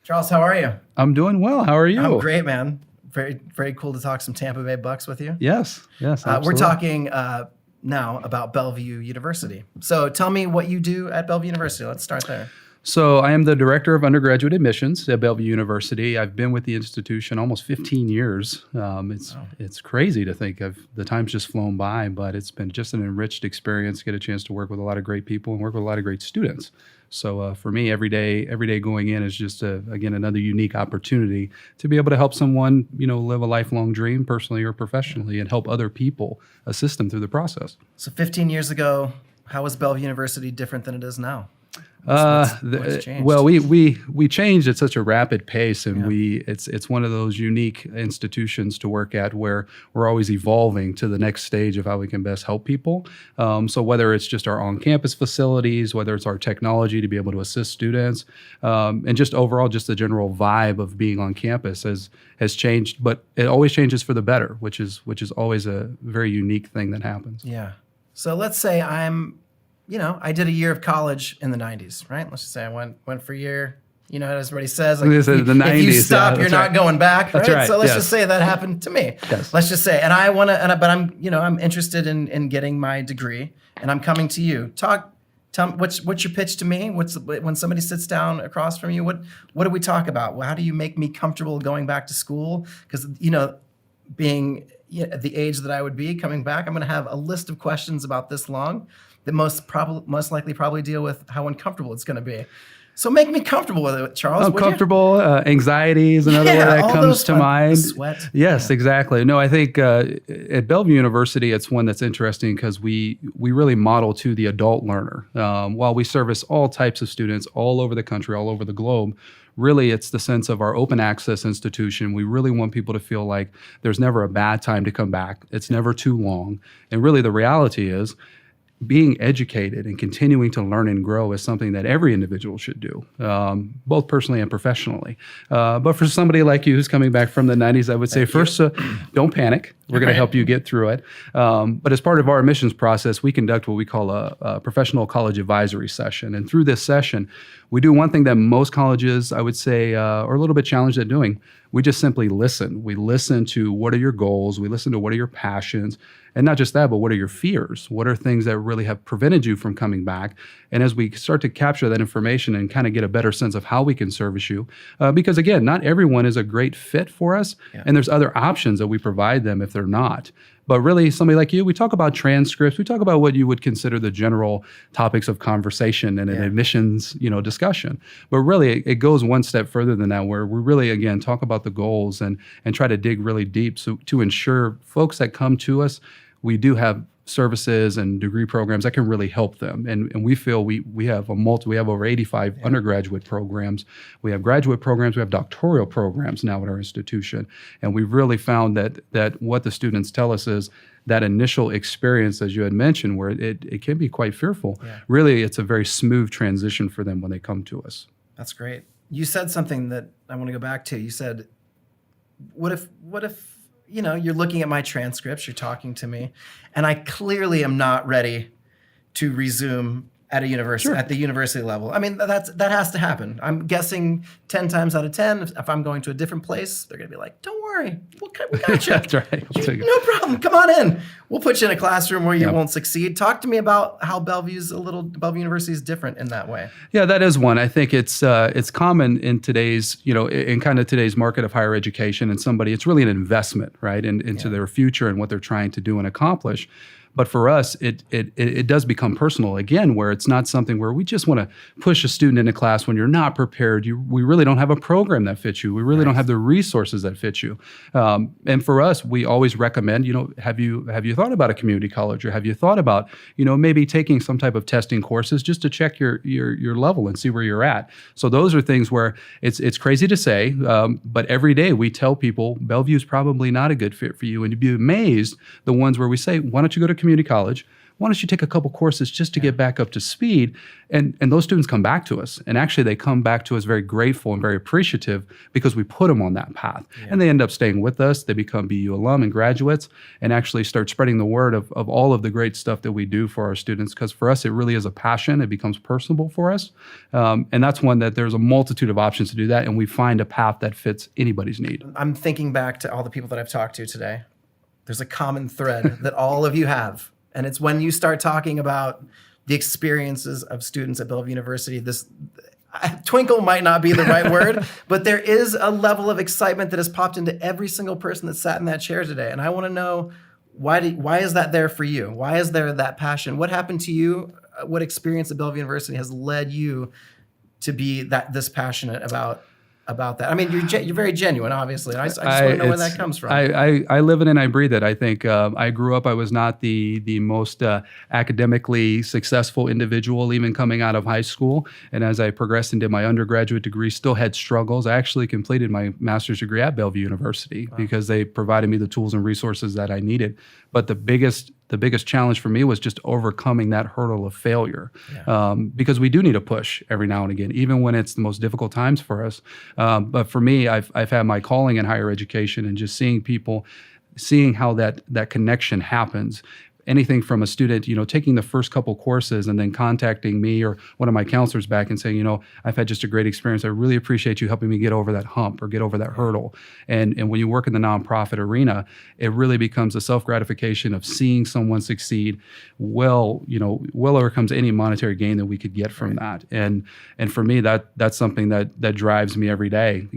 Charles, how are you? I'm doing well. How are you? I'm great, man. Very, very cool to talk some Tampa Bay Bucks with you. Yes, absolutely. We're talking now about Bellevue University. So tell me what you do at Bellevue University. Let's start there. So I am the director of Undergraduate Admissions at Bellevue University. I've been with the institution almost 15 years. It's crazy to think of. The time's just flown by, but it's been just an enriched experience. Get a chance to work with a lot of great people and work with a lot of great students. So for me, every day going in is just again another unique opportunity to be able to help someone live a lifelong dream, personally or professionally, and help other people, assist them through the process. So 15 years ago, how was Bellevue University different than it is now? What's changed? Well, we changed at such a rapid pace, and it's one of those unique institutions to work at where we're always evolving to the next stage of how we can best help people. So whether it's just our on-campus facilities, whether it's our technology to be able to assist students, and just overall just the general vibe of being on campus has changed, but it always changes for the better, which is always a very unique thing that happens. Yeah. So let's say I did a year of college in the 90s, right? Let's just say I went for a year. You know, as everybody says, like the 90s, if you stop, you're not going back, right? That's right. So let's just say that happened to me. Yes. Let's just say, but I'm interested in getting my degree, and I'm coming to you. Tell me, what's your pitch to me? When somebody sits down across from you, what do we talk about? Well, how do you make me comfortable going back to school? Because being at the age that I would be coming back, I'm going to have a list of questions about this long that most likely probably deal with how uncomfortable it's going to be. So make me comfortable with it, Charles. Uncomfortable, anxiety is another word that comes to mind. Sweat. Yes, exactly. No, I think at Bellevue University, it's one that's interesting because we really model to the adult learner. While we service all types of students all over the country, all over the globe, really, it's the sense of our open access institution. We really want people to feel like there's never a bad time to come back. It's never too long. And really, the reality is, being educated and continuing to learn and grow is something that every individual should do, both personally and professionally. But for somebody like you who's coming back from the 90s, I would say first, don't panic. We're going to help you get through it. But as part of our admissions process, we conduct what we call a professional college advisory session. And through this session, we do one thing that most colleges, I would say, are a little bit challenged at doing. We just simply listen. We listen to what are your goals. We listen to what are your passions. And not just that, but what are your fears? What are things that really have prevented you from coming back? And as we start to capture that information and kind of get a better sense of how we can service you, because again, not everyone is a great fit for us. Yeah. And there's other options that we provide them if they're not. But really, somebody like you, we talk about transcripts. We talk about what you would consider the general topics of conversation in an admissions, discussion. But really, it goes one step further than that, where we really, again, talk about the goals and try to dig really deep to ensure folks that come to us, we do have services and degree programs that can really help them. And we feel we have we have over 85 undergraduate programs. We have graduate programs. We have doctoral programs now at our institution. And we've really found that what the students tell us is that initial experience, as you had mentioned, where it can be quite fearful. Yeah. Really, it's a very smooth transition for them when they come to us. That's great. You said something that I want to go back to. You said, what if you're looking at my transcripts, you're talking to me, and I clearly am not ready to resume at a university, at the university level. I mean, that has to happen. I'm guessing 10 times out of 10, if I'm going to a different place, they're going to be like, don't worry, we got you. That's right. No problem. Come on in. We'll put you in a classroom where you won't succeed. Talk to me about how Bellevue University is different in that way. Yeah, that is one. I think it's common in today's, in kind of today's market of higher education, and it's really an investment, right, into their future and what they're trying to do and accomplish. But for us, it does become personal again, where it's not something where we just want to push a student into class when you're not prepared. We really don't have a program that fits you. We really don't have the resources that fit you. And for us, we always recommend, have you thought about a community college, or have you thought about, maybe taking some type of testing courses just to check your level and see where you're at. So those are things where it's crazy to say, but every day we tell people Bellevue is probably not a good fit for you, and you'd be amazed the ones where we say, why don't you go to community college? why don't you take a couple courses just to get back up to speed? And those students come back to us. And actually, they come back to us very grateful and very appreciative because we put them on that path. And they end up staying with us. They become BU alum and graduates and actually start spreading the word of all of the great stuff that we do for our students. Because for us, it really is a passion. It becomes personable for us. And that's one that there's a multitude of options to do that. And we find a path that fits anybody's need. I'm thinking back to all the people that I've talked to today. There's a common thread that all of you have. And it's when you start talking about the experiences of students at Bellevue University, this twinkle might not be the right word, but there is a level of excitement that has popped into every single person that sat in that chair today. And I want to know, why is that there for you? Why is there that passion? What happened to you? What experience at Bellevue University has led you to be this passionate about that? I mean, you're very genuine, obviously. I just want to know where that comes from. I live it and I breathe it. I think I grew up, I was not the most academically successful individual, even coming out of high school. And as I progressed into my undergraduate degree, still had struggles. I actually completed my master's degree at Bellevue University because they provided me the tools and resources that I needed. But the biggest challenge for me was just overcoming that hurdle of failure, because we do need a push every now and again, even when it's the most difficult times for us. But for me, I've had my calling in higher education and just seeing how that connection happens. Anything from a student, taking the first couple courses and then contacting me or one of my counselors back and saying, I've had just a great experience. I really appreciate you helping me get over that hump or get over that hurdle. And when you work in the nonprofit arena, it really becomes a self-gratification of seeing someone succeed. Well overcomes any monetary gain that we could get from that. And for me, that's something that drives me every day.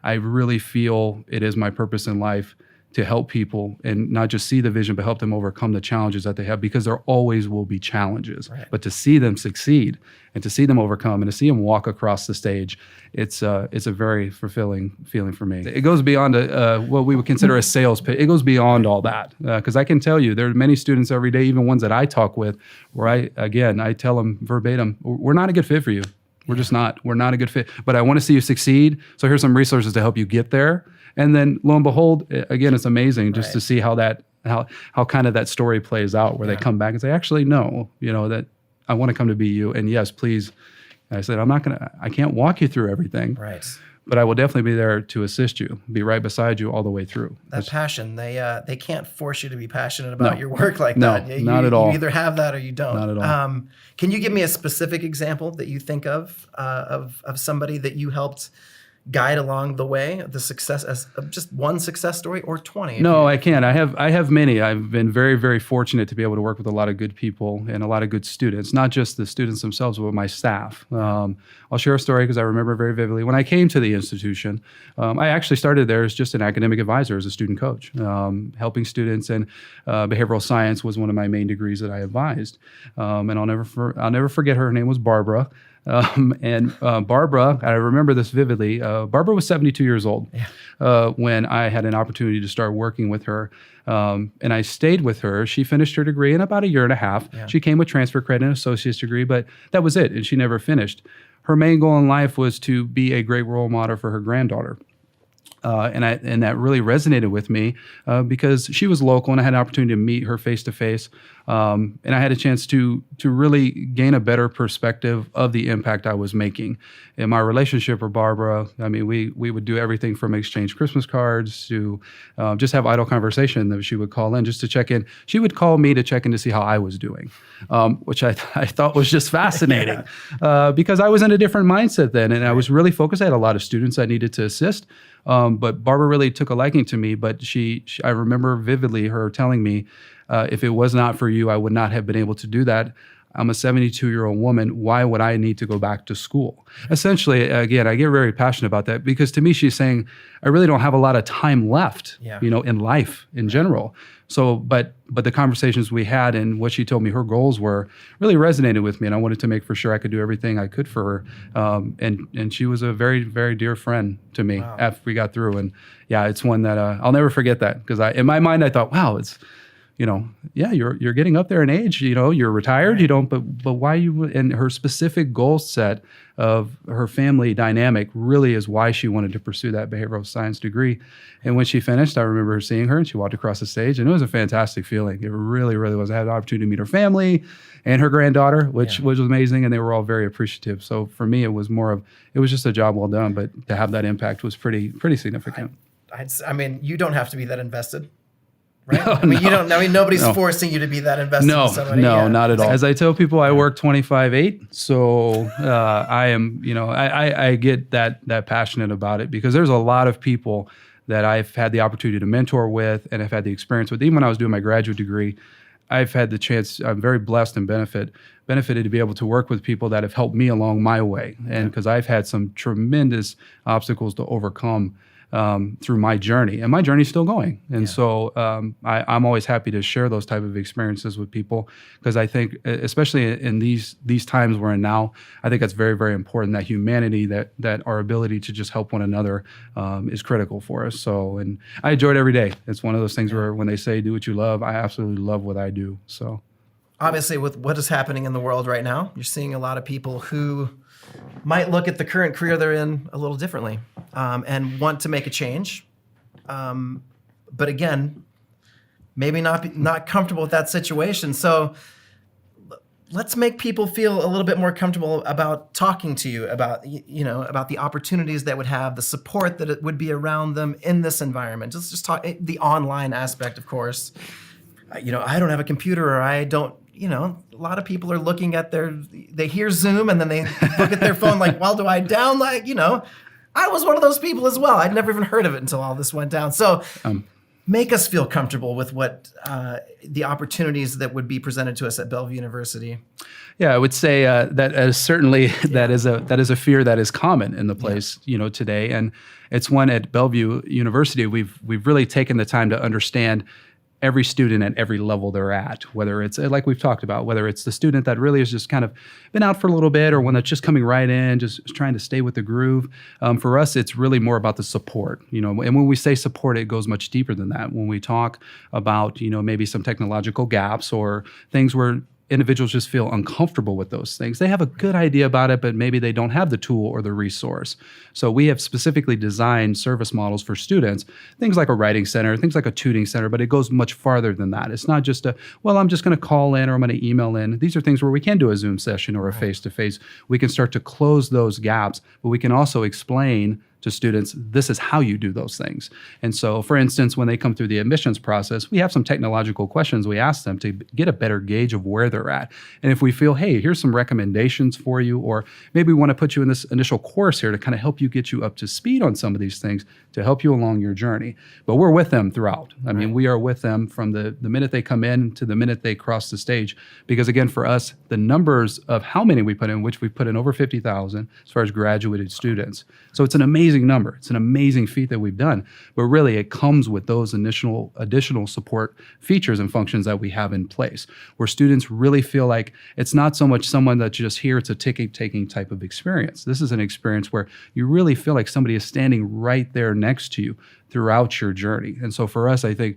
I really feel it is my purpose in life to help people and not just see the vision, but help them overcome the challenges that they have, because there always will be challenges. Right. But to see them succeed and to see them overcome and to see them walk across the stage, it's a very fulfilling feeling for me. It goes beyond what we would consider a sales pitch. It goes beyond all that, because I can tell you there are many students every day, even ones that I talk with, where I tell them verbatim, we're not a good fit for you. We're just not. We're not a good fit. But I want to see you succeed. So here's some resources to help you get there. And then lo and behold, again, it's amazing just to see how kind of that story plays out, where they come back and say, actually, no, that I want to come to BU. And yes, please. And I said, I can't walk you through everything. Right. But I will definitely be there to assist you, be right beside you all the way through. That passion, they can't force you to be passionate about your work like that. No, not at all. You either have that or you don't. Not at all. Can you give me a specific example that you think of somebody that you helped guide along the way, the success, as just one success story or 20? No, I can't. I have many. I've been very, very fortunate to be able to work with a lot of good people and a lot of good students, not just the students themselves, but my staff. I'll share a story because I remember very vividly. When I came to the institution, I actually started there as just an academic advisor, as a student coach, helping students, and behavioral science was one of my main degrees that I advised. And I'll never forget her. Her name was Barbara. Barbara, I remember this vividly, Barbara was 72 years old when I had an opportunity to start working with her. And I stayed with her. She finished her degree in about a year and a half. Yeah. She came with transfer credit and associate's degree, but that was it. And she never finished. Her main goal in life was to be a great role model for her granddaughter. And that really resonated with me because she was local and I had an opportunity to meet her face to face. And I had a chance to really gain a better perspective of the impact I was making. In my relationship with Barbara, I mean, we would do everything from exchange Christmas cards to just have idle conversation that she would call in just to check in. She would call me to check in to see how I was doing, which I thought was just fascinating because I was in a different mindset then. And I was really focused. I had a lot of students I needed to assist. But Barbara really took a liking to me, but I remember vividly her telling me, if it was not for you, I would not have been able to do that. I'm a 72-year-old woman. Why would I need to go back to school? Essentially, again, I get very passionate about that because to me, she's saying, I really don't have a lot of time left, in life in general. So, but the conversations we had and what she told me her goals were really resonated with me, and I wanted to make for sure I could do everything I could for her. And she was a very, very dear friend to me after we got through. And yeah, it's one that I'll never forget that because in my mind I thought, wow, yeah, you're getting up there in age, you're retired, but why you, and her specific goal set of her family dynamic really is why she wanted to pursue that behavioral science degree. And when she finished, I remember seeing her and she walked across the stage, and it was a fantastic feeling. It really, really was. I had the opportunity to meet her family and her granddaughter, which was amazing. And they were all very appreciative. So for me, it was just a job well done, but to have that impact was pretty significant. I mean, you don't have to be that invested. Right? No, nobody's forcing you to be that invested in somebody. No, not at all. As I tell people, I work 25/8. So I am, I get that passionate about it, because there's a lot of people that I've had the opportunity to mentor with and have had the experience with. Even when I was doing my graduate degree, I've had the chance, I'm very blessed and benefited to be able to work with people that have helped me along my way. And because I've had some tremendous obstacles to overcome through my journey, and my journey's still going. And so I'm always happy to share those type of experiences with people, because I think, especially in these times we're in now, I think that's very, very important, that humanity, that our ability to just help one another is critical for us. So, and I enjoy it every day. It's one of those things where when they say do what you love, I absolutely love what I do. So obviously, with what is happening in the world right now, you're seeing a lot of people who might look at the current career they're in a little differently, and want to make a change. But again, maybe not comfortable with that situation. So let's make people feel a little bit more comfortable about talking to you about, about the opportunities that would have, the support that it would be around them in this environment. Just talk the online aspect, of course. I don't have a computer, or I don't, a lot of people are looking at they hear Zoom and then they look at their phone like, well, do I download, I was one of those people as well. I'd never even heard of it until all this went down. So make us feel comfortable with what the opportunities that would be presented to us at Bellevue University. Yeah, I would say that certainly that is a fear that is common in the place, today. And it's one at Bellevue University, we've really taken the time to understand every student at every level they're at, whether it's, like we've talked about, whether it's the student that really has just kind of been out for a little bit, or one that's just coming right in, just trying to stay with the groove. For us, it's really more about the support, and when we say support, it goes much deeper than that. When we talk about, maybe some technological gaps or things where individuals just feel uncomfortable with those things. They have a good idea about it, but maybe they don't have the tool or the resource. So we have specifically designed service models for students, things like a writing center, things like a tutoring center, but it goes much farther than that. It's not just I'm just going to call in or I'm going to email in. These are things where we can do a Zoom session or a face-to-face. We can start to close those gaps, but we can also explain to students, this is how you do those things. And so, for instance, when they come through the admissions process, we have some technological questions we ask them to get a better gauge of where they're at. And if we feel, hey, here's some recommendations for you, or maybe we want to put you in this initial course here to kind of help you get you up to speed on some of these things to help you along your journey. But we're with them throughout. I mean, we are with them from the minute they come in to the minute they cross the stage. Because again, for us, the numbers of how many we put in, which we put in over 50,000 as far as graduated students. So it's an amazing number. It's an amazing feat that we've done, but really it comes with those additional support features and functions that we have in place, where students really feel like it's not so much someone that's just here, it's a ticket-taking type of experience. This is an experience where you really feel like somebody is standing right there next to you throughout your journey. And so for us, I think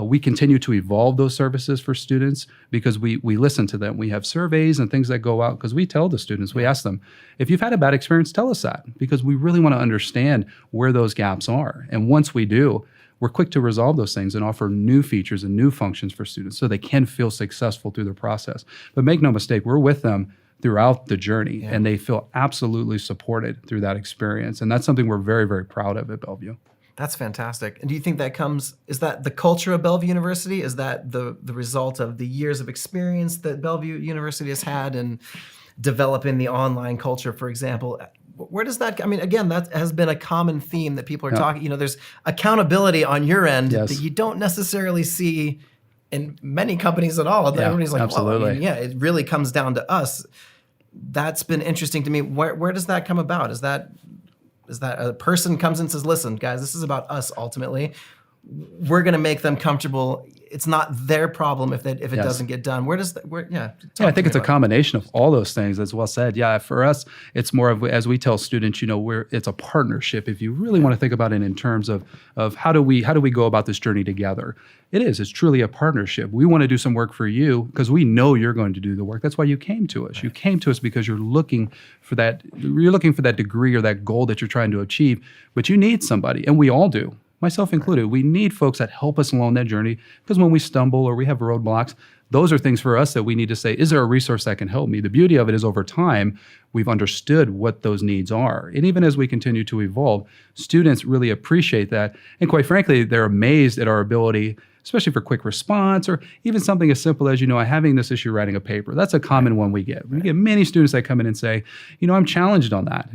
we continue to evolve those services for students, because we listen to them. We have surveys and things that go out, because we tell the students, we ask them, if you've had a bad experience, tell us that, because we really want to understand where those gaps are. And once we do, we're quick to resolve those things and offer new features and new functions for students so they can feel successful through the process. But make no mistake, we're with them throughout the journey, and they feel absolutely supported through that experience. And that's something we're very, very proud of at Bellevue. That's fantastic. And do you think is that the culture of Bellevue University? Is that the result of the years of experience that Bellevue University has had in developing the online culture, for example? Where does that, again, that has been a common theme that people are talking, there's accountability on your end that you don't necessarily see in many companies at all. Everybody's like, absolutely. Well, it really comes down to us. That's been interesting to me. Where does that come about? Is that a person comes and says, listen, guys, this is about us ultimately. We're going to make them comfortable it's not their problem if it Yes. doesn't get done. Where does Yeah, I think it's a combination of all those things. As well said. Yeah, for us, it's more of, as we tell students, it's a partnership. If you really want to think about it in terms of how do we go about this journey together, it's truly a partnership. We want to do some work for you because we know you're going to do the work. That's why you came to us. Right. You came to us because you're looking for that degree or that goal that you're trying to achieve, but you need somebody, and we all do. Myself included. We need folks that help us along that journey, because when we stumble or we have roadblocks, those are things for us that we need to say, is there a resource that can help me? The beauty of it is, over time, we've understood what those needs are. And even as we continue to evolve, students really appreciate that. And quite frankly, they're amazed at our ability, especially for quick response, or even something as simple as, I'm having this issue writing a paper. That's a common one we get. We get many students that come in and say, I'm challenged on that.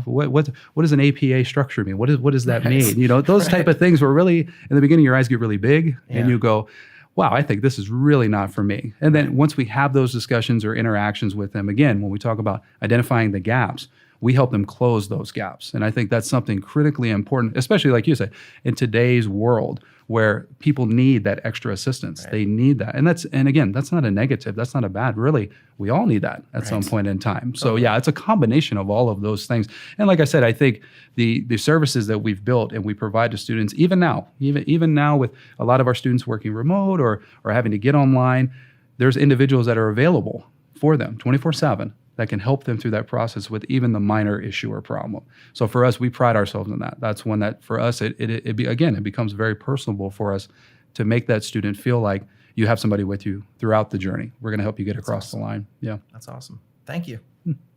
What does an APA structure mean? What does that mean? Those type of things where really, in the beginning, your eyes get really big and you go, wow, I think this is really not for me. And then once we have those discussions or interactions with them, again, when we talk about identifying the gaps, we help them close those gaps. And I think that's something critically important, especially like you said, in today's world where people need that extra assistance. Right. They need that. And again, that's not a negative. That's not a bad. Really, we all need that at some point in time. So it's a combination of all of those things. And like I said, I think the services that we've built and we provide to students, even now with a lot of our students working remote or having to get online, there's individuals that are available for them 24/7. That can help them through that process with even the minor issue or problem. So for us, we pride ourselves in that. That's one that for us, it becomes very personable for us to make that student feel like you have somebody with you throughout the journey. We're going to help you get across the line. Yeah, that's awesome. Thank you.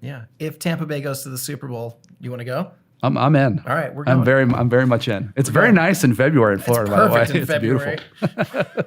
Yeah, if Tampa Bay goes to the Super Bowl, you want to go? I'm in. All right, we're going. I'm very much in. It's very nice in February in Florida. It's perfect by the way. in February. It's beautiful.